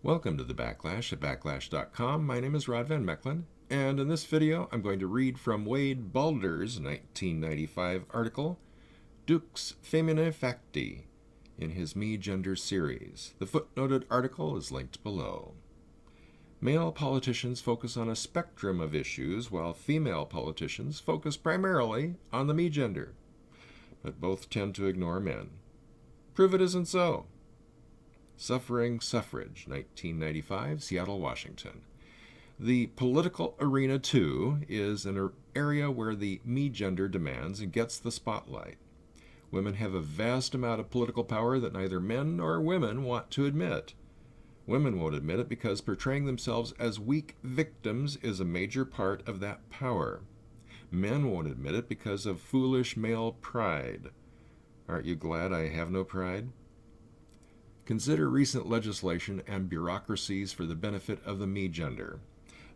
Welcome to the Backlash at Backlash.com. My name is Rod Van Mecklin, and in this video I'm going to read from Wade Balder's 1995 article, Dux Femina Facti, in his Me Gender series. The footnoted article is linked below. Male politicians focus on a spectrum of issues, while female politicians focus primarily on the me gender, but both tend to ignore men. Prove it isn't so. Suffering Suffrage, 1995, Seattle, Washington. The political arena, too, is an area where the me gender demands and gets the spotlight. Women have a vast amount of political power that neither men nor women want to admit. Women won't admit it because portraying themselves as weak victims is a major part of that power. Men won't admit it because of foolish male pride. Aren't you glad I have no pride? Consider recent legislation and bureaucracies for the benefit of the me gender.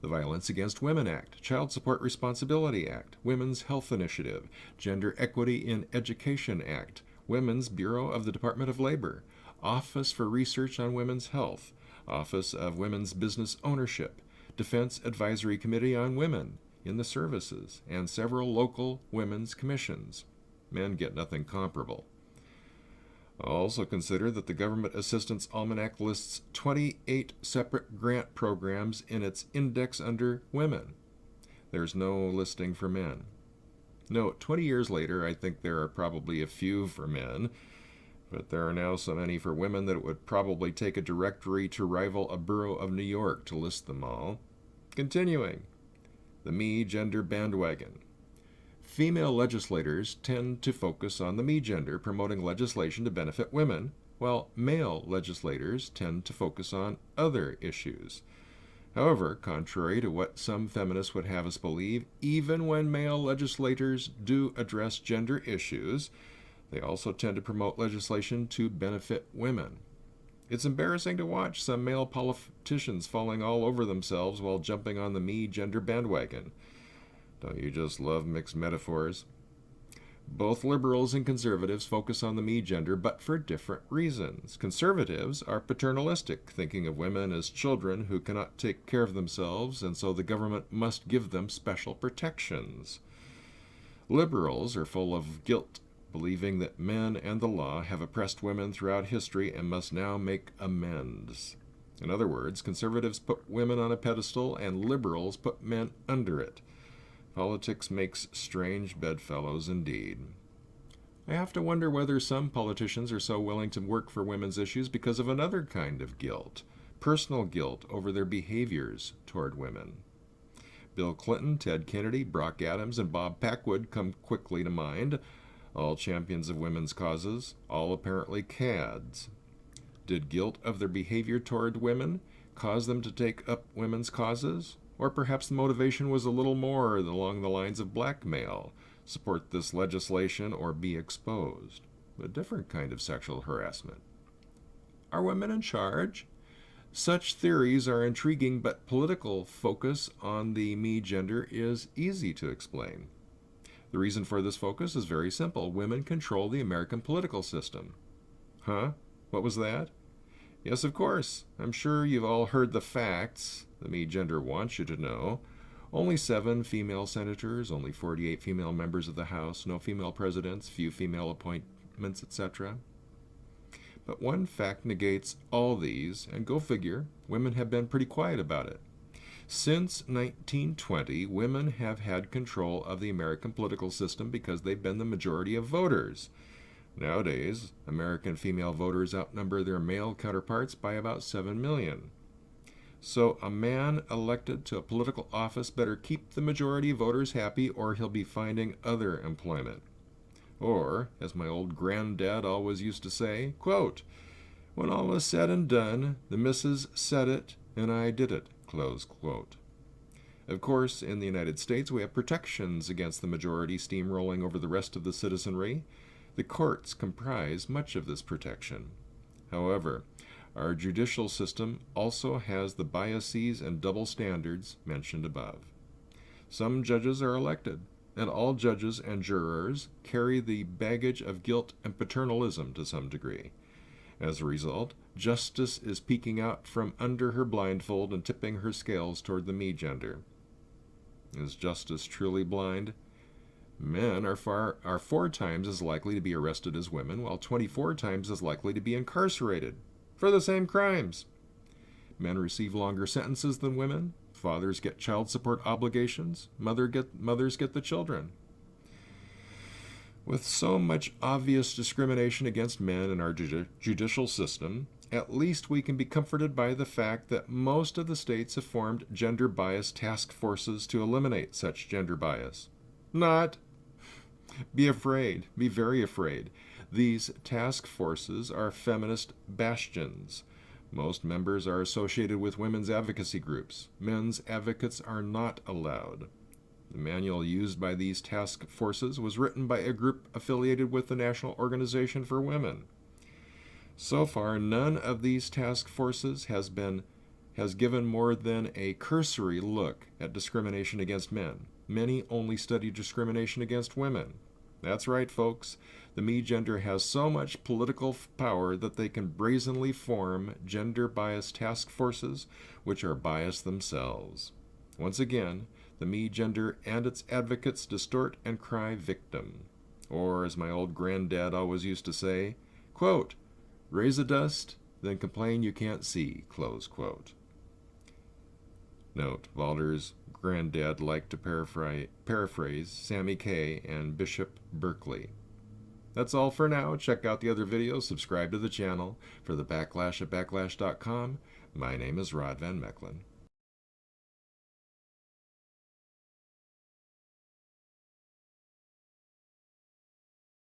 The Violence Against Women Act, Child Support Responsibility Act, Women's Health Initiative, Gender Equity in Education Act, Women's Bureau of the Department of Labor, Office for Research on Women's Health, Office of Women's Business Ownership, Defense Advisory Committee on Women in the Services, and several local women's commissions. Men get nothing comparable. Also consider that the Government Assistance Almanac lists 28 separate grant programs in its index under women. There's no listing for men. Note, 20 years later, I think there are probably a few for men, but there are now so many for women that it would probably take a directory to rival a borough of New York to list them all. Continuing, the me gender bandwagon. Female legislators tend to focus on the me gender, promoting legislation to benefit women, while male legislators tend to focus on other issues. However, contrary to what some feminists would have us believe, even when male legislators do address gender issues, they also tend to promote legislation to benefit women. It's embarrassing to watch some male politicians falling all over themselves while jumping on the me gender bandwagon. Don't you just love mixed metaphors? Both liberals and conservatives focus on the me gender, but for different reasons. Conservatives are paternalistic, thinking of women as children who cannot take care of themselves, and so the government must give them special protections. Liberals are full of guilt, believing that men and the law have oppressed women throughout history and must now make amends. In other words, conservatives put women on a pedestal and liberals put men under it. Politics makes strange bedfellows indeed. I have to wonder whether some politicians are so willing to work for women's issues because of another kind of guilt, personal guilt over their behaviors toward women. Bill Clinton, Ted Kennedy, Brock Adams, and Bob Packwood come quickly to mind, all champions of women's causes, all apparently cads. Did guilt of their behavior toward women cause them to take up women's causes? Or perhaps the motivation was a little more along the lines of blackmail, support this legislation or be exposed. A different kind of sexual harassment. Are women in charge? Such theories are intriguing, but political focus on the me gender is easy to explain. The reason for this focus is very simple. Women control the American political system. Huh? What was that? Yes, of course. I'm sure you've all heard the facts the me gender wants you to know. Only 7 female senators, only 48 female members of the House, no female presidents, few female appointments, etc. But one fact negates all these, and go figure, women have been pretty quiet about it. Since 1920, women have had control of the American political system because they've been the majority of voters. Nowadays, American female voters outnumber their male counterparts by about 7 million. So a man elected to a political office better keep the majority of voters happy or he'll be finding other employment. Or, as my old granddad always used to say, quote, "When all is said and done, the missus said it and I did it," close quote. Of course, in the United States, we have protections against the majority steamrolling over the rest of the citizenry. The courts comprise much of this protection. However, our judicial system also has the biases and double standards mentioned above. Some judges are elected, and all judges and jurors carry the baggage of guilt and paternalism to some degree. As a result, justice is peeking out from under her blindfold and tipping her scales toward the me gender. Is justice truly blind? Men are 4 times as likely to be arrested as women, while 24 times as likely to be incarcerated for the same crimes. Men receive longer sentences than women. Fathers get child support obligations. Mothers get the children. With so much obvious discrimination against men in our judicial system, at least we can be comforted by the fact that most of the states have formed gender bias task forces to eliminate such gender bias. Not. Be afraid. Be very afraid. These task forces are feminist bastions. Most members are associated with women's advocacy groups. Men's advocates are not allowed. The manual used by these task forces was written by a group affiliated with the National Organization for Women. So far, none of these task forces has given more than a cursory look at discrimination against men. Many only study discrimination against women. That's right, folks. The me gender has so much political power that they can brazenly form gender-biased task forces, which are biased themselves. Once again, the me gender and its advocates distort and cry victim. Or, as my old granddad always used to say, quote, raise a dust, then complain you can't see, close quote. Note, Valder's granddad liked to paraphrase Sammy Kaye and Bishop Berkeley. That's all for now. Check out the other videos. Subscribe to the channel. For the Backlash at Backlash.com, my name is Rod Van Mechelen.